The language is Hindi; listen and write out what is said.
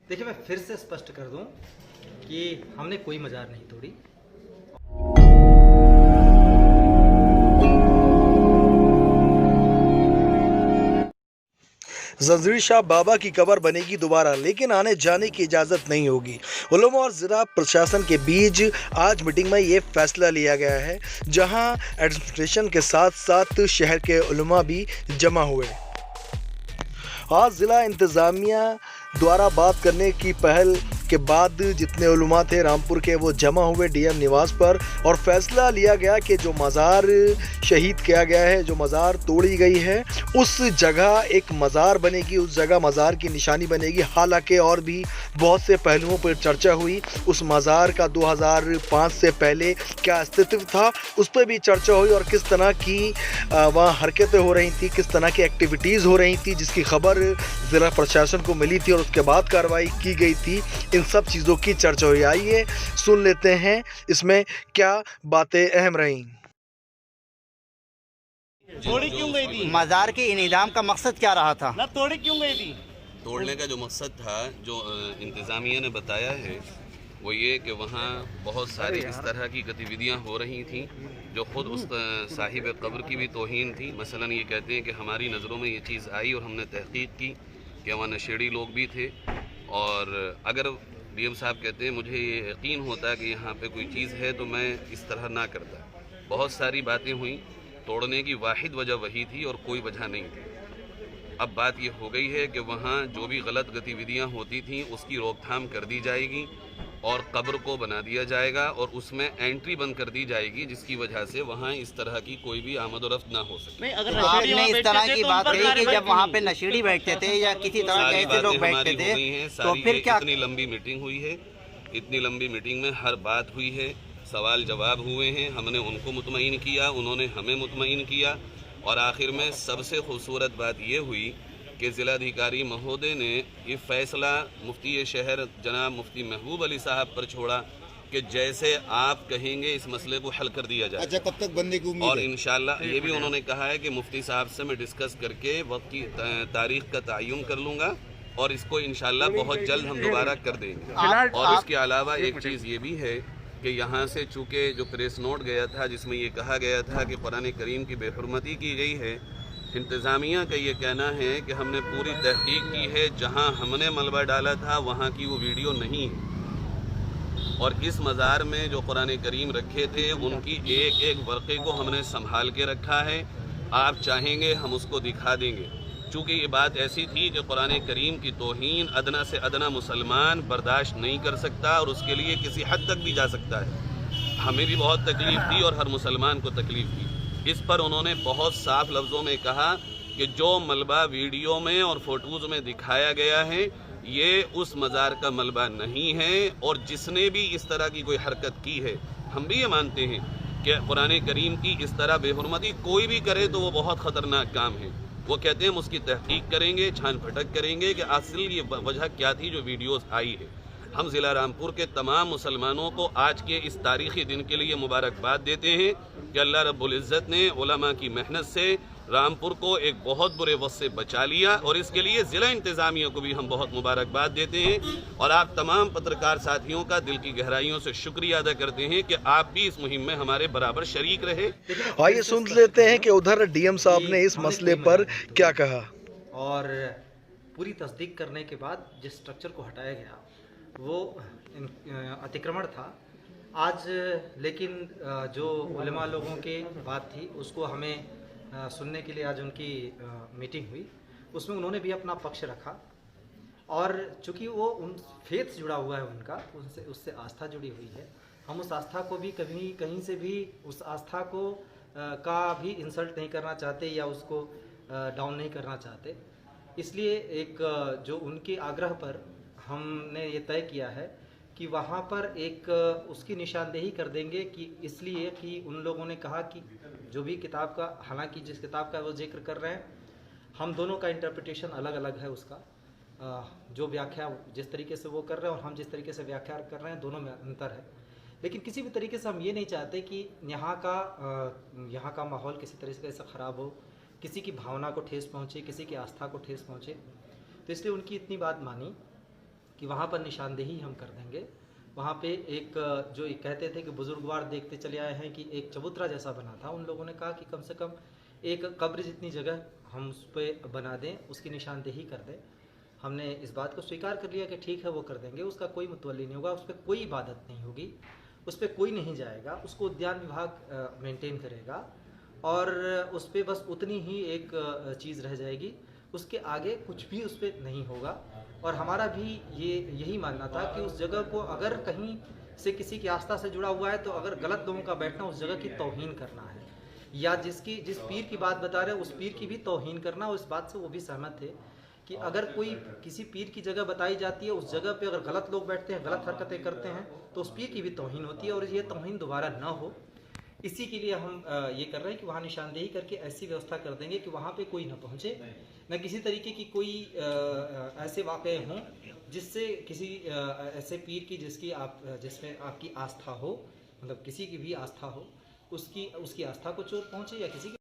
देखिए, मैं फिर से स्पष्ट कर दूं कि हमने कोई मज़ार नहीं तोड़ी। जंजीर शाह बाबा की कब्र बनेगी दोबारा, लेकिन आने जाने की इजाज़त नहीं होगी। उलमा और ज़िला प्रशासन के बीच आज मीटिंग में ये फैसला लिया गया है, जहां एडमिनिस्ट्रेशन के साथ साथ शहर के उलमा भी जमा हुए। आज ज़िला इंतज़ामिया द्वारा बात करने की पहल के बाद जितने उलमा थे रामपुर के, वो जमा हुए डीएम निवास पर और फैसला लिया गया कि जो मज़ार शहीद किया गया है, जो मज़ार तोड़ी गई है, उस जगह एक मज़ार बनेगी, उस जगह मज़ार की निशानी बनेगी। हालांकि और भी बहुत से पहलुओं पर चर्चा हुई। उस मज़ार का 2005 से पहले क्या अस्तित्व था, उस पर भी चर्चा हुई और किस तरह की वहाँ हरकतें हो रही थी, किस तरह की एक्टिविटीज़ हो रही थी, जिसकी खबर ज़िला प्रशासन को मिली थी और उसके बाद कार्रवाई की गई थी। इन सब चीज़ों की चर्चा हुई। आइए सुन लेते हैं इसमें क्या बातें अहम रहीं। तोड़ी क्यों गई थी? मज़ार के इनेज़ाम का मकसद क्या रहा था? ना तोड़ी क्यों गई थी? तोड़ने का जो मकसद था, जो इंतज़ामिया ने बताया है, वो ये कि वहाँ बहुत सारी इस तरह की गतिविधियाँ हो रही थी जो ख़ुद उस साहिब कब्र की भी तौहीन थी। मसलन ये कहते हैं कि हमारी नज़रों में ये चीज़ आई और हमने तहक़ीक़ की कि वहाँ नशेड़ी लोग भी थे, और अगर डीएम साहब कहते हैं मुझे ये यकीन होता है कि यहाँ पे कोई चीज़ है तो मैं इस तरह ना करता। बहुत सारी बातें हुई, तोड़ने की वाहिद वजह वही थी और कोई वजह नहीं थी। अब बात ये हो गई है कि वहाँ जो भी गलत गतिविधियाँ होती थीं उसकी रोकथाम कर दी जाएगी और कब्र को बना दिया जाएगा और उसमें एंट्री बंद कर दी जाएगी, जिसकी वजह से वहाँ इस तरह की कोई भी आमद और रफ्त ना हो सके। नहीं, अगर तो आपने इस तरह की बात कही कि जब वहाँ पे नशेड़ी बैठते थे या किसी तरह के ऐसे लोग बैठते थे, तो फिर क्या? इतनी लंबी मीटिंग हुई है, इतनी लंबी मीटिंग में हर बात हुई है, सवाल जवाब हुए हैं, हमने उनको मुतमईन किया, उन्होंने हमें मुतमईन किया, और आखिर में सबसे खूबसूरत बात ये हुई कि ज़िलाधिकारी महोदय ने ये फ़ैसला मुफ्ती शहर जनाब मुफ्ती महबूब अली साहब पर छोड़ा कि जैसे आप कहेंगे इस मसले को हल कर दिया जाए। अच्छा, कब तक बनने की उम्मीद और है? इंशाल्लाह ये भी उन्होंने कहा है कि मुफ्ती साहब से मैं डिस्कस करके वक्त की तारीख का तयन कर लूँगा और इसको इंशाल्लाह बहुत जल्द हम दोबारा कर देंगे। और इसके अलावा एक चीज़ ये भी है कि यहाँ से चूँकि जो प्रेस नोट गया था जिसमें ये कहा गया था कि कुरान करीम की बेहुरमती की गई है, इंतज़ामिया का ये कहना है कि हमने पूरी तहकीक की है, जहाँ हमने मलबा डाला था वहाँ की वो वीडियो नहीं है, और इस मज़ार में जो कुरान करीम रखे थे उनकी एक एक वर्क़े को हमने संभाल के रखा है। आप चाहेंगे हम उसको दिखा देंगे। चूँकि ये बात ऐसी थी कि कुरान करीम की तौहीन अदना से अदना मुसलमान बर्दाश्त नहीं कर सकता और उसके लिए किसी हद तक भी जा सकता है। हमें भी बहुत तकलीफ़ थी और हर मुसलमान को तकलीफ़ थी। इस पर उन्होंने बहुत साफ लफ्ज़ों में कहा कि जो मलबा वीडियो में और फ़ोटोज़ में दिखाया गया है ये उस मज़ार का मलबा नहीं है, और जिसने भी इस तरह की कोई हरकत की है, हम भी ये मानते हैं कि कुरान करीम की इस तरह बेहुरमती कोई भी करे तो वो बहुत ख़तरनाक काम है। वो कहते हैं हम उसकी तहकीक करेंगे, छान फटक करेंगे कि असल ये वजह क्या थी जो वीडियोज़ आई है। हम ज़िला रामपुर के तमाम मुसलमानों को आज के इस तारीख़ी दिन के लिए मुबारकबाद देते हैं कि अल्लाह रब्बुल इज़्ज़त ने उलमा की मेहनत से रामपुर को एक बहुत बुरे वक्त से बचा लिया, और इसके लिए ज़िला इंतज़ामिया को भी हम बहुत मुबारकबाद देते हैं और आप तमाम पत्रकार साथियों का दिल की गहराइयों से शुक्रिया अदा करते हैं कि आप भी इस मुहिम में हमारे बराबर शरीक रहे। आइए सुन लेते हैं कि उधर डीएम साहब ने इस मसले पर क्या कहा। और पूरी तस्दीक करने के बाद जिस स्ट्रक्चर को हटाया गया वो अतिक्रमण था आज, लेकिन जो उलमा लोगों की बात थी उसको हमें सुनने के लिए आज उनकी मीटिंग हुई, उसमें उन्होंने भी अपना पक्ष रखा, और चूँकि वो उन फेथ से जुड़ा हुआ है उनका, उनसे उससे आस्था जुड़ी हुई है, हम उस आस्था को भी कभी कहीं से भी उस आस्था को का भी इंसल्ट नहीं करना चाहते या उसको डाउन नहीं करना चाहते। इसलिए एक जो उनके आग्रह पर हमने ये तय किया है कि वहाँ पर एक उसकी निशानदेही कर देंगे, कि इसलिए कि उन लोगों ने कहा कि जो भी किताब का, हालांकि जिस किताब का वो जिक्र कर रहे हैं, हम दोनों का इंटरप्रिटेशन अलग अलग है उसका, जो व्याख्या जिस तरीके से वो कर रहे हैं और हम जिस तरीके से व्याख्या कर रहे हैं, दोनों में अंतर है। लेकिन किसी भी तरीके से हम ये नहीं चाहते कि यहाँ का माहौल किसी तरीके से ख़राब हो, किसी की भावना को ठेस पहुँचे, किसी की आस्था को ठेस पहुँचे। तो इसलिए उनकी इतनी बात मानी कि वहाँ पर निशानदेही हम कर देंगे। वहाँ पे एक जो एक कहते थे कि बुजुर्गवार देखते चले आए हैं कि एक चबूतरा जैसा बना था, उन लोगों ने कहा कि कम से कम एक कब्र जितनी जगह हम उस पर बना दें, उसकी निशानदेही कर दें। हमने इस बात को स्वीकार कर लिया कि ठीक है वो कर देंगे, उसका कोई मुतवल्ली नहीं होगा, उस पर कोई इबादत नहीं होगी, उस पर कोई नहीं जाएगा, उसको उद्यान विभाग मेंटेन करेगा और उस पर बस उतनी ही एक चीज़ रह जाएगी, उसके आगे कुछ भी उस पर नहीं होगा। और हमारा भी यही मानना था कि उस जगह को अगर कहीं से किसी की आस्था से जुड़ा हुआ है तो अगर गलत लोगों का बैठना उस जगह की तौहीन करना है, या जिस पीर की बात बता रहे हैं उस पीर की भी तौहीन करना। और इस बात से वो भी सहमत थे कि अगर कोई किसी पीर की जगह बताई जाती है, उस जगह पे अगर गलत लोग बैठते हैं, गलत हरकतें करते हैं, तो उस पीर की भी तौहीन होती है और ये तौहीन दोबारा ना हो, इसी के लिए हम ये कर रहे हैं कि वहाँ निशानदेही करके ऐसी व्यवस्था कर देंगे कि वहाँ पे कोई न पहुँचे, न किसी तरीके की कोई ऐसे वाक़े हों जिससे किसी ऐसे पीर की जिसमें आपकी आस्था हो, मतलब किसी की भी आस्था हो, उसकी आस्था को चोट पहुँचे या किसी की